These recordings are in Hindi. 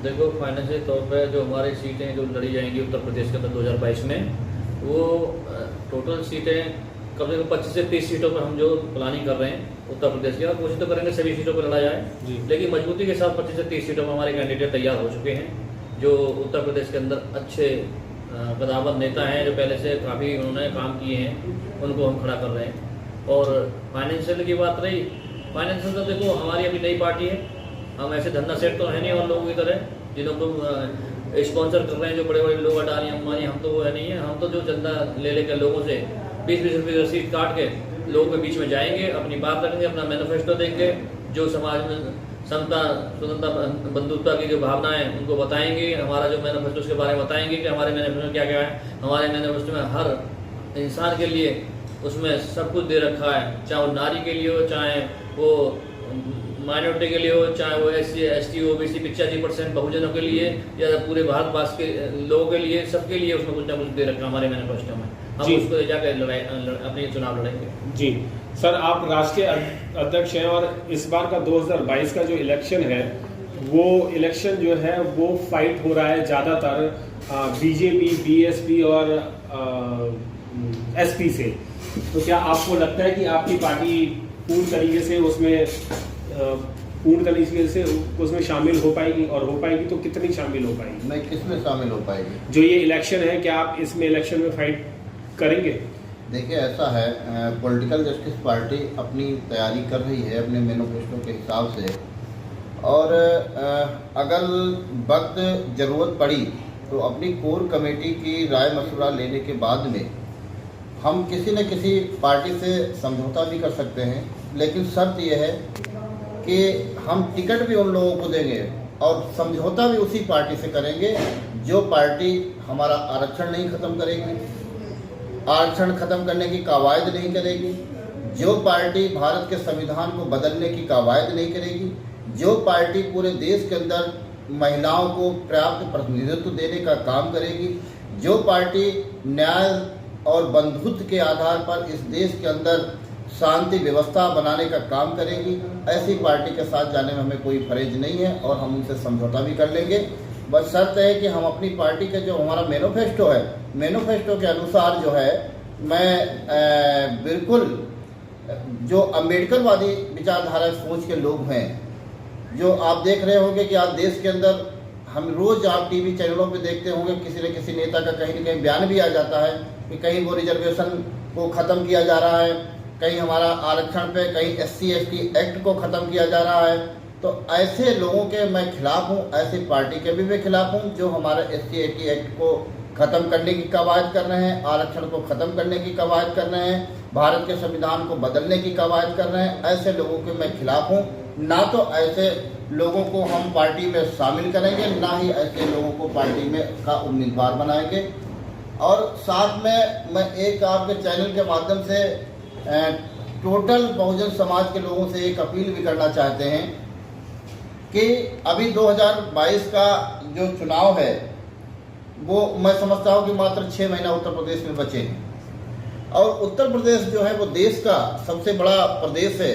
देखो, फाइनेंशियल तौर पे जो हमारी सीटें जो लड़ी जाएंगी उत्तर प्रदेश के अंदर 2022 में, वो टोटल सीटें कम से कम 25 से 30 सीटों पर हम जो प्लानिंग कर रहे हैं उत्तर प्रदेश की, और कोशिश तो करेंगे सभी सीटों पर लड़ा जाए, लेकिन मजबूती के साथ 25 से 30 सीटों पर हमारे कैंडिडेट तैयार हो चुके हैं, जो उत्तर प्रदेश के अंदर अच्छे कदावर नेता हैं, जो पहले से काफ़ी उन्होंने काम किए हैं, उनको हम खड़ा कर रहे हैं। और फाइनेंशियल की बात रही, फाइनेंशियल तो देखो हमारी अभी नई पार्टी है, हम ऐसे धंधा सेट तो है नहीं और लोगों की तरह जिनको स्पॉन्सर कर रहे हैं जो बड़े बड़े लोग, अडानी अंबानी, हम तो वो है नहीं है। हम तो जो चंदा ले लेकर लोगों से 20-20 रुपये की रसीद काट के लोगों के बीच में जाएंगे, अपनी बात रखेंगे, अपना मैनिफेस्टो देंगे, जो समाज में समता, स्वतंत्रता, बंधुत्व की जो भावना है उनको बताएंगे, हमारा जो मैनिफेस्टो उसके बारे में बताएंगे कि हमारे मैनिफेस्टो में क्या क्या है। हमारे मैनिफेस्टो में हर इंसान के लिए उसमें सब कुछ दे रखा है, चाहे वो नारी के लिए हो, चाहे वो माइनॉरिटी के लिए हो, चाहे वो SC ST OBC 85% बहुजनों के लिए, या पूरे भारतवासी के लोगों के लिए, सबके लिए उसमें कुछ ना कुछ दे रखा है हमारे मैनिफेस्टो में। हम उसको जाकर अपने चुनाव लड़ेंगे। जी सर, आप राष्ट्रीय अध्यक्ष हैं और इस बार का 2022 का जो इलेक्शन है, वो इलेक्शन जो है वो फाइट हो रहा है ज़्यादातर BJP, BSP और SP से। तो क्या आपको लगता है कि आपकी पार्टी पूर्ण तरीके से उसमें शामिल हो पाएगी, और हो पाएगी तो कितनी शामिल हो पाएगी? नहीं, किसमें शामिल हो पाएगी? जो ये इलेक्शन है, क्या आप इसमें इलेक्शन में फाइट करेंगे? देखिए, ऐसा है, पॉलिटिकल जस्टिस पार्टी अपनी तैयारी कर रही है अपने मैनिफेस्टो के हिसाब से, और अगर वक्त ज़रूरत पड़ी तो अपनी कोर कमेटी की राय मशवरा लेने के बाद में हम किसी न किसी पार्टी से समझौता भी कर सकते हैं। लेकिन शर्त यह है कि हम टिकट भी उन लोगों को देंगे और समझौता भी उसी पार्टी से करेंगे जो पार्टी हमारा आरक्षण नहीं ख़त्म करेगी, आरक्षण ख़त्म करने की कवायद नहीं करेगी, जो पार्टी भारत के संविधान को बदलने की कवायद नहीं करेगी, जो पार्टी पूरे देश के अंदर महिलाओं को पर्याप्त प्रतिनिधित्व देने का काम करेगी, जो पार्टी न्याय और बंधुत्व के आधार पर इस देश के अंदर शांति व्यवस्था बनाने का काम करेगी, ऐसी पार्टी के साथ जाने में हमें कोई फरेज नहीं है और हम उनसे समझौता भी कर लेंगे। बस शर्त है कि हम अपनी पार्टी के जो हमारा मैनिफेस्टो है, मैनिफेस्टो के अनुसार जो है, मैं बिल्कुल जो अम्बेडकरवादी विचारधारा सोच के लोग हैं, जो आप देख रहे होंगे कि आज देश के अंदर हम रोज़ आप टीवी चैनलों पे देखते होंगे किसी न किसी नेता का कहीं न कहीं बयान भी आ जाता है कि कहीं वो रिजर्वेशन को ख़त्म किया जा रहा है, कहीं हमारा आरक्षण पे, कहीं SC ST एक्ट को ख़त्म किया जा रहा है। तो ऐसे लोगों के मैं खिलाफ हूँ, ऐसी पार्टी के भी मैं खिलाफ हूँ जो हमारे SC ST एक्ट को ख़त्म करने की कवायद कर रहे हैं, आरक्षण को ख़त्म करने की कवायद कर रहे हैं, भारत के संविधान को बदलने की कवायद कर रहे हैं। ऐसे लोगों के मैं खिलाफ हूँ। ना तो ऐसे लोगों को हम पार्टी में शामिल करेंगे, ना ही ऐसे लोगों को पार्टी में का उम्मीदवार बनाएंगे। और साथ में मैं एक आपके चैनल के माध्यम से टोटल बहुजन समाज के लोगों से एक अपील भी करना चाहते हैं कि अभी 2022 का जो चुनाव है वो मैं समझता हूँ कि मात्र 6 महीना उत्तर प्रदेश में बचे हैं, और उत्तर प्रदेश जो है वो देश का सबसे बड़ा प्रदेश है।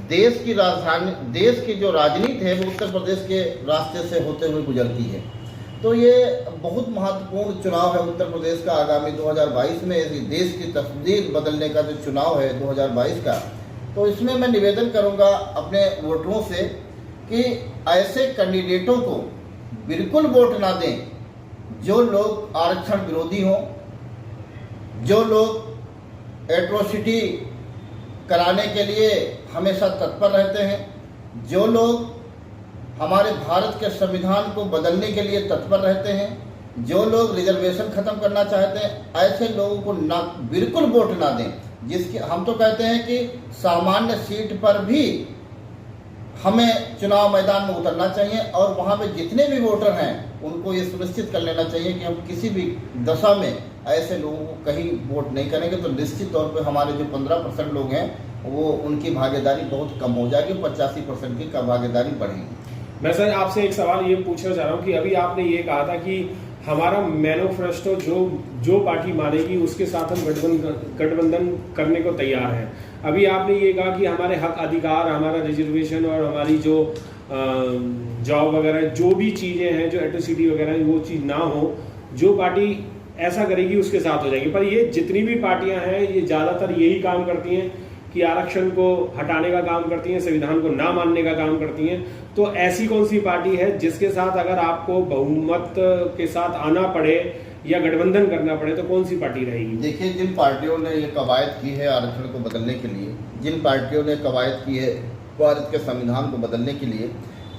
देश की राजधानी, देश की जो राजनीति है वो उत्तर प्रदेश के रास्ते से होते हुए गुजरती है। तो ये बहुत महत्वपूर्ण चुनाव है उत्तर प्रदेश का आगामी 2022 में, इस देश की तस्वीर बदलने का जो चुनाव है 2022 का। तो इसमें मैं निवेदन करूंगा अपने वोटरों से कि ऐसे कैंडिडेटों को बिल्कुल वोट ना दें जो लोग आरक्षण विरोधी हों, जो लोग एट्रोसिटी कराने के लिए हमेशा तत्पर रहते हैं, जो लोग हमारे भारत के संविधान को बदलने के लिए तत्पर रहते हैं, जो लोग रिजर्वेशन खत्म करना चाहते हैं, ऐसे लोगों को ना बिल्कुल वोट ना दें। जिसकी हम तो कहते हैं कि सामान्य सीट पर भी हमें चुनाव मैदान में उतरना चाहिए और वहां पे जितने भी वोटर हैं उनको ये सुनिश्चित कर लेना चाहिए कि हम किसी भी दशा में ऐसे लोगों को कहीं वोट नहीं करेंगे। तो निश्चित तौर पे हमारे जो 15% लोग हैं वो उनकी भागीदारी बहुत कम हो जाएगी, 85% की भागीदारी बढ़ेगी। मैं सर आपसे एक सवाल ये पूछना चाह रहा हूँ कि अभी आपने ये कहा था कि हमारा मैनिफेस्टो जो पार्टी मानेगी उसके साथ हम गठबंधन करने को तैयार हैं। अभी आपने ये कहा कि हमारे हक अधिकार, हमारा रिजर्वेशन और हमारी जो जॉब वगैरह जो भी चीज़ें हैं, जो एट्रोसिटी वगैरह है, वो चीज़ ना हो। जो पार्टी ऐसा करेगी उसके साथ हो जाएगी। पर ये जितनी भी पार्टियां हैं ये ज़्यादातर यही काम करती हैं कि आरक्षण को हटाने का काम करती हैं, संविधान को ना मानने का काम करती हैं। तो ऐसी कौन सी पार्टी है जिसके साथ अगर आपको बहुमत के साथ आना पड़े या गठबंधन करना पड़े तो कौन सी पार्टी रहेगी? देखिए, जिन पार्टियों ने ये कवायद की है आरक्षण को बदलने के लिए, जिन पार्टियों ने कवायद की है भारत के संविधान को बदलने के लिए,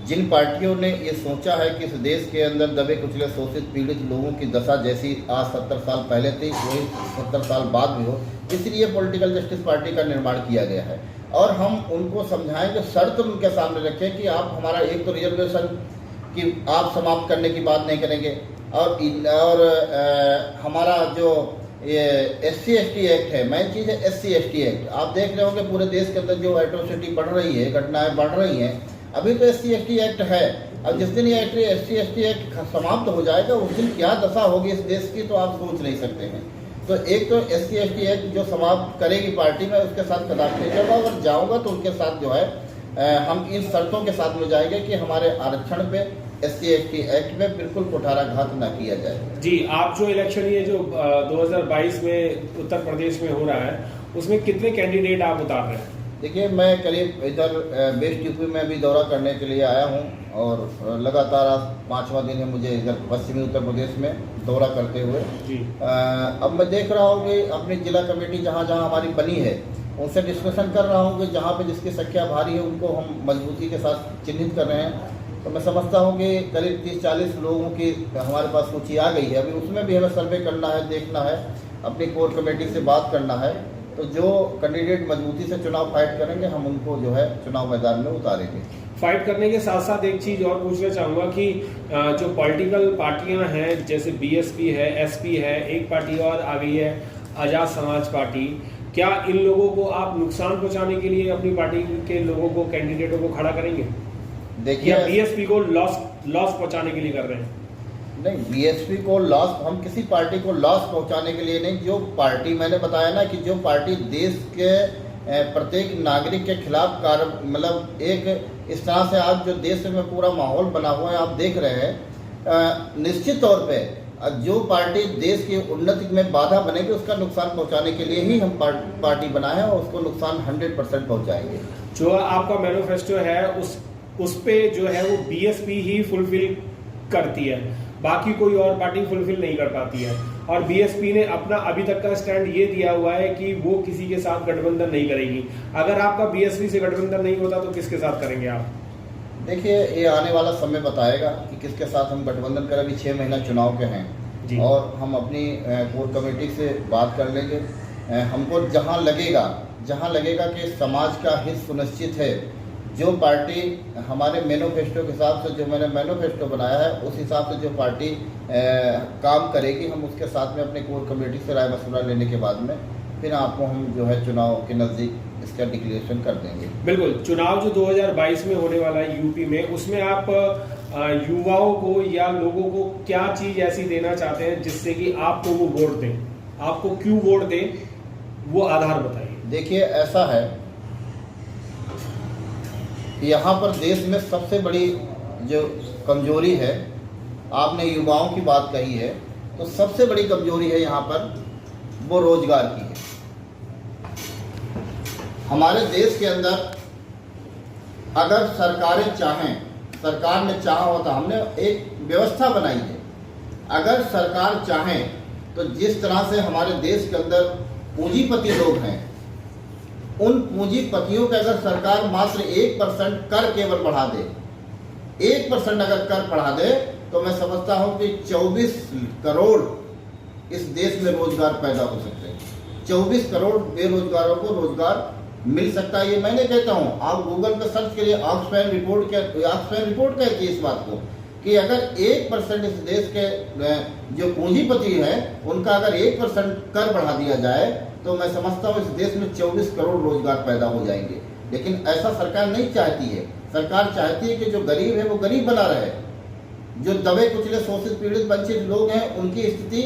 जिन पार्टियों ने ये सोचा है कि इस देश के अंदर दबे कुचले शोषित पीड़ित लोगों की दशा जैसी आज 70 साल पहले थी वही 70 साल बाद भी हो, इसलिए पॉलिटिकल जस्टिस पार्टी का निर्माण किया गया है। और हम उनको समझाएं कि शर्त उनके सामने रखें कि आप हमारा एक तो रिजर्वेशन की आप समाप्त करने की बात नहीं करेंगे, और हमारा जो ये SC/ST एक्ट है, मेन चीज़ है SC/ST एक्ट। आप देख रहे होंगे पूरे देश के अंदर जो एट्रोसिटी बढ़ रही है, घटनाएं बढ़ रही हैं, अभी तो SC/ST एक्ट है। अब जिस दिन ये SC/ST एक्ट समाप्त हो जाएगा उस दिन क्या दशा होगी इस देश की तो आप सोच नहीं सकते हैं। तो एक तो SC/ST एक्ट जो समाप्त करेगी पार्टी में, उसके साथ कदापि नहीं जाऊँगा। अगर जाऊँगा तो उनके साथ जो है हम इन शर्तों के साथ में जाएंगे कि हमारे आरक्षण पे SC/ST एक्ट में बिल्कुल कुठाराघात न किया जाए। जी, आप जो इलेक्शन ये जो 2022 में उत्तर प्रदेश में हो रहा है उसमें कितने कैंडिडेट आप उतार रहे हैं? देखिए, मैं करीब इधर वेस्ट यूपी में भी दौरा करने के लिए आया हूं और लगातार आज 5वां दिन है मुझे इधर पश्चिमी उत्तर प्रदेश में दौरा करते हुए। जी। अब मैं देख रहा हूं कि अपनी जिला कमेटी जहां जहां हमारी बनी है उनसे डिस्कशन कर रहा हूं कि जहां पे जिसकी संख्या भारी है उनको हम मजबूती के साथ चिन्हित कर रहे हैं। तो मैं समझता हूं कि करीब 30-40 लोगों की हमारे पास सूची आ गई है। अभी उसमें भी हमें सर्वे करना है, देखना है, अपनी कोर कमेटी से बात करना है। तो जो कैंडिडेट मजबूती से चुनाव फाइट करेंगे हम उनको जो है चुनाव मैदान में उतारेंगे। फाइट करने के साथ साथ एक चीज़ और पूछना चाहूँगा कि जो पॉलिटिकल पार्टियां हैं जैसे BSP है, SP है, एक पार्टी और आ गई है आज़ाद समाज पार्टी, क्या इन लोगों को आप नुकसान पहुँचाने के लिए अपनी पार्टी के लोगों को, कैंडिडेटों को खड़ा करेंगे? देखिए, BSP को लॉस पहुँचाने के लिए कर रहे हैं? नहीं, BSP को लॉस, हम किसी पार्टी को लॉस पहुंचाने के लिए नहीं। जो पार्टी मैंने बताया ना कि जो पार्टी देश के प्रत्येक नागरिक के खिलाफ कार्य, मतलब एक इस तरह से आज जो देश में पूरा माहौल बना हुआ है आप देख रहे हैं, निश्चित तौर पे जो पार्टी देश की उन्नति में बाधा बनेगी उसका नुकसान पहुंचाने के लिए ही हम पार्टी बनाए हैं और उसको नुकसान 100% पहुंचाएंगे। जो आपका मैनिफेस्टो है उस पे जो है वो BSP ही फुलफिल करती है, बाकी कोई और पार्टी फुलफिल नहीं कर पाती है। और BSP ने अपना अभी तक का स्टैंड ये दिया हुआ है कि वो किसी के साथ गठबंधन नहीं करेगी। अगर आपका BSP से गठबंधन नहीं होता तो किसके साथ करेंगे आप? देखिए, ये आने वाला समय बताएगा कि किसके साथ हम गठबंधन करें। अभी 6 महीना चुनाव के हैं जी। और हम अपनी कोर कमेटी से बात कर लेंगे। हमको जहां लगेगा कि समाज का हित सुनिश्चित है, जो पार्टी हमारे मैनिफेस्टो के हिसाब से, जो मैंने मैनिफेस्टो बनाया है उस हिसाब से जो पार्टी काम करेगी, हम उसके साथ में अपने कोर कमेटी से राय मशवरा लेने के बाद में फिर आपको हम जो है चुनाव के नज़दीक इसका डिक्लेरेशन कर देंगे। बिल्कुल। चुनाव जो 2022 में होने वाला है यूपी में, उसमें आप युवाओं को या लोगों को क्या चीज ऐसी देना चाहते हैं जिससे कि आपको वो वोट दें? आपको क्यों वोट दें, वो आधार बताइए। देखिए, ऐसा है, यहाँ पर देश में सबसे बड़ी जो कमजोरी है, आपने युवाओं की बात कही है, तो सबसे बड़ी कमजोरी है यहाँ पर वो रोजगार की है। हमारे देश के अंदर अगर सरकारें चाहें, सरकार ने चाहा होता, हमने एक व्यवस्था बनाई है, अगर सरकार चाहें तो जिस तरह से हमारे देश के अंदर पूंजीपति लोग हैं, उन पूंजीपतियों के अगर सरकार मात्र 1% कर केवल बढ़ा दे, 1% अगर कर बढ़ा दे, तो मैं समझता हूं कि 24 करोड़ इस देश में रोजगार पैदा हो सकते हैं। 24 करोड़ बेरोजगारों को रोजगार मिल सकता है। ये मैंने कहता हूं, आप गूगल पे सर्च करिए, ऑक्सफैम रिपोर्ट कहती है इस बात को कि अगर 1% इस देश के जो पूंजीपति हैं उनका अगर 1% कर बढ़ा दिया जाए तो मैं समझता हूँ इस देश में 24 करोड़ रोजगार पैदा हो जाएंगे। लेकिन ऐसा सरकार नहीं चाहती है। सरकार चाहती है कि जो गरीब है वो गरीब बना रहे, जो दबे कुचले शोषित पीड़ित वंचित लोग हैं उनकी स्थिति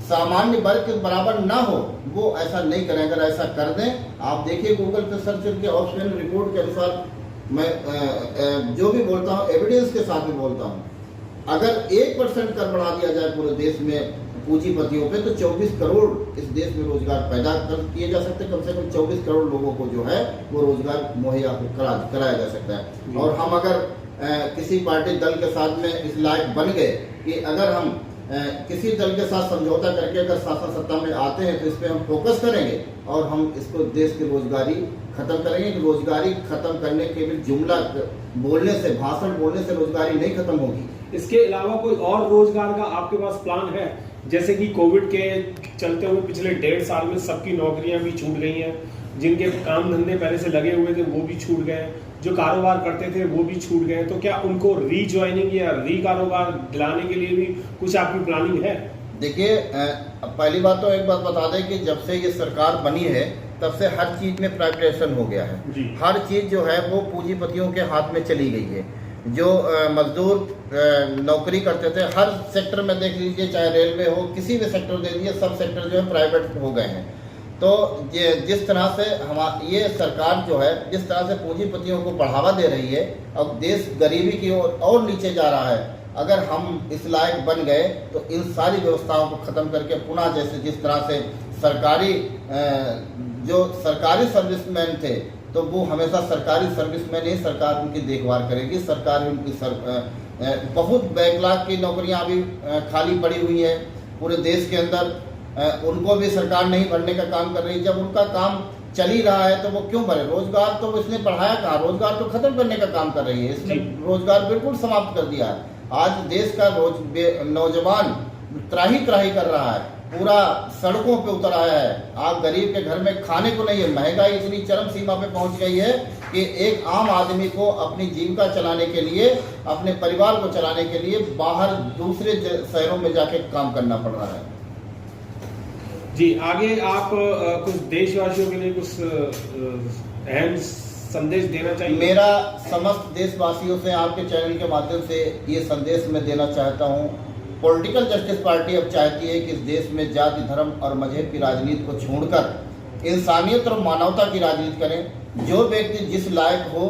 सामान्य वर्ग के बराबर ना हो, वो ऐसा नहीं करें। अगर ऐसा कर दें, आप देखिए गूगल पे सर्च करके ऑक्सफैम रिपोर्ट के अनुसार मैं जो भी बोलता हूँ एविडेंस के साथ में बोलता हूँ। अगर 1% कर बढ़ा दिया जाए पूरे देश में पूंजीपतियों पे तो 24 करोड़ इस देश में रोजगार पैदा किए जा सकते हैं। कम से कम 24 करोड़ लोगों को जो है वो रोजगार मुहैया कराया जा सकता है। और हम अगर किसी पार्टी दल के साथ में इस लायक बन गए कि अगर हम किसी दल के साथ समझौता करके अगर शासन सत्ता में आते हैं तो इस पर हम फोकस करेंगे और हम इसको देश की रोजगारी खत्म करेंगे। कि रोजगारी खत्म करने के भी जुमला बोलने से, भाषण बोलने से रोजगारी नहीं खत्म होगी। इसके अलावा कोई और रोजगार का आपके पास प्लान है? जैसे कि कोविड के चलते हुए पिछले 1.5 साल में सबकी नौकरियां भी छूट गई हैं, जिनके काम धंधे पहले से लगे हुए थे वो भी छूट गए, जो कारोबार करते थे वो भी छूट गए। तो क्या उनको रीज्वाइनिंग या री कारोबार दिलाने के लिए भी कुछ आपकी प्लानिंग है? देखिए, पहली बात तो एक बात बता दें कि जब से ये सरकार बनी है तब से हर चीज में प्राइवेटाइजेशन हो गया है जी। हर चीज जो है वो पूंजीपतियों के हाथ में चली गई है। जो मजदूर नौकरी करते थे हर सेक्टर में देख लीजिए, चाहे रेलवे हो, किसी भी सेक्टर दे दीजिए, सब सेक्टर जो है प्राइवेट हो गए हैं। तो जिस तरह से ये सरकार जो है जिस तरह से पूंजीपतियों को बढ़ावा दे रही है, अब देश गरीबी की ओर और नीचे जा रहा है। अगर हम इस लायक बन गए तो इन सारी व्यवस्थाओं को खत्म करके पुनः जैसे जिस तरह से जो सरकारी सर्विसमैन थे तो वो हमेशा सरकारी सर्विसमैन ही सरकार उनकी देखभाल करेगी। सरकार उनकी बहुत बैकलॉग की नौकरियां अभी खाली पड़ी हुई है पूरे देश के अंदर, उनको भी सरकार नहीं भरने का काम कर रही। जब उनका काम चल ही रहा है तो वो क्यों भरे? रोजगार तो इसने बढ़ाया कहाँ, रोजगार तो खत्म करने का काम कर रही है। इसने रोजगार बिल्कुल समाप्त कर दिया है। आज देश का नौजवान त्राही कर रहा है, पूरा सड़कों पे उतर आया है। आप गरीब के घर में खाने को नहीं है, महंगाई इतनी चरम सीमा पे पहुंच गई है कि एक आम आदमी को अपनी जीविका चलाने के लिए, अपने परिवार को चलाने के लिए बाहर दूसरे शहरों में जाके काम करना पड़ रहा है। जी, आगे आप कुछ देशवासियों के लिए कुछ अहम संदेश देना चाहिए? मेरा समस्त देशवासियों से आपके चैनल के माध्यम से ये संदेश मैं देना चाहता हूँ। पॉलिटिकल जस्टिस पार्टी अब चाहती है कि इस देश में जाति, धर्म और मजहब की राजनीति को छोड़कर इंसानियत और मानवता की राजनीति करें। जो व्यक्ति जिस लायक हो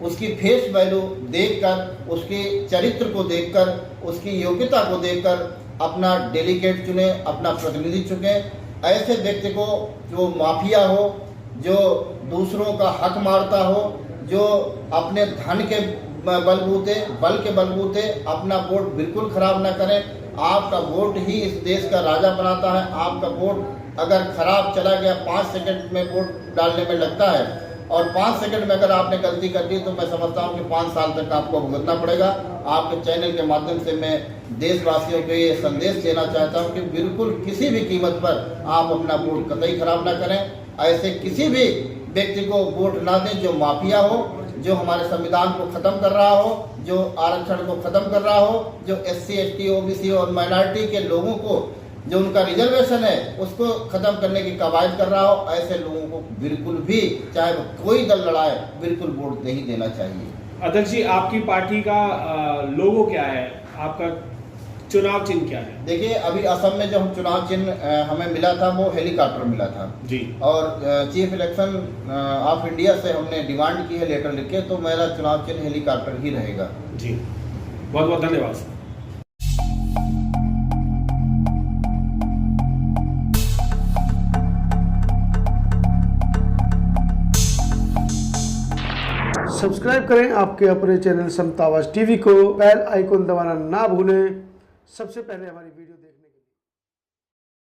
उसकी फेस वैल्यू देखकर, उसके चरित्र को देखकर, उसकी योग्यता को देखकर अपना डेलीगेट चुने, अपना प्रतिनिधि चुने। ऐसे व्यक्ति को जो माफिया हो, जो दूसरों का हक मारता हो, जो अपने धन के बल के बलबूते अपना वोट बिल्कुल खराब ना करें। आपका वोट ही इस देश का राजा बनाता है। आपका वोट अगर खराब चला गया, 5 सेकंड में वोट डालने में लगता है और 5 सेकंड में अगर आपने गलती कर दी तो मैं समझता हूं कि 5 साल तक आपको भुगतना पड़ेगा। आपके चैनल के माध्यम से मैं देशवासियों को ये संदेश देना चाहता हूं कि बिल्कुल किसी भी कीमत पर आप अपना वोट कतई खराब ना करें। ऐसे किसी भी व्यक्ति को वोट ना दें जो माफिया हो, जो हमारे संविधान को खत्म कर रहा हो, जो आरक्षण को खत्म कर रहा हो, जो SC, ST, OBC और माइनॉरिटी के लोगों को जो उनका रिजर्वेशन है उसको खत्म करने की कवायद कर रहा हो। ऐसे लोगों को बिल्कुल भी, चाहे कोई दल लड़ाए, बिल्कुल वोट नहीं देना चाहिए। अध्यक्ष जी, आपकी पार्टी का लोगो क्या है? आपका चुनाव चिन्ह क्या है? देखिए, अभी असम में जो हम चुनाव चिन्ह हमें मिला था वो हेलीकॉप्टर मिला था जी। और चीफ इलेक्शन ऑफ इंडिया से हमने डिमांड की है लेटर लिख के, तो मेरा चुनाव चिन्ह हेलीकॉप्टर ही रहेगा। जी, बहुत बहुत धन्यवाद सर। सब्सक्राइब करें आपके अपने चैनल समता आवाज़ टीवी को, बेल आइकन दबाना ना भूलें सबसे पहले हमारी वीडियो देखने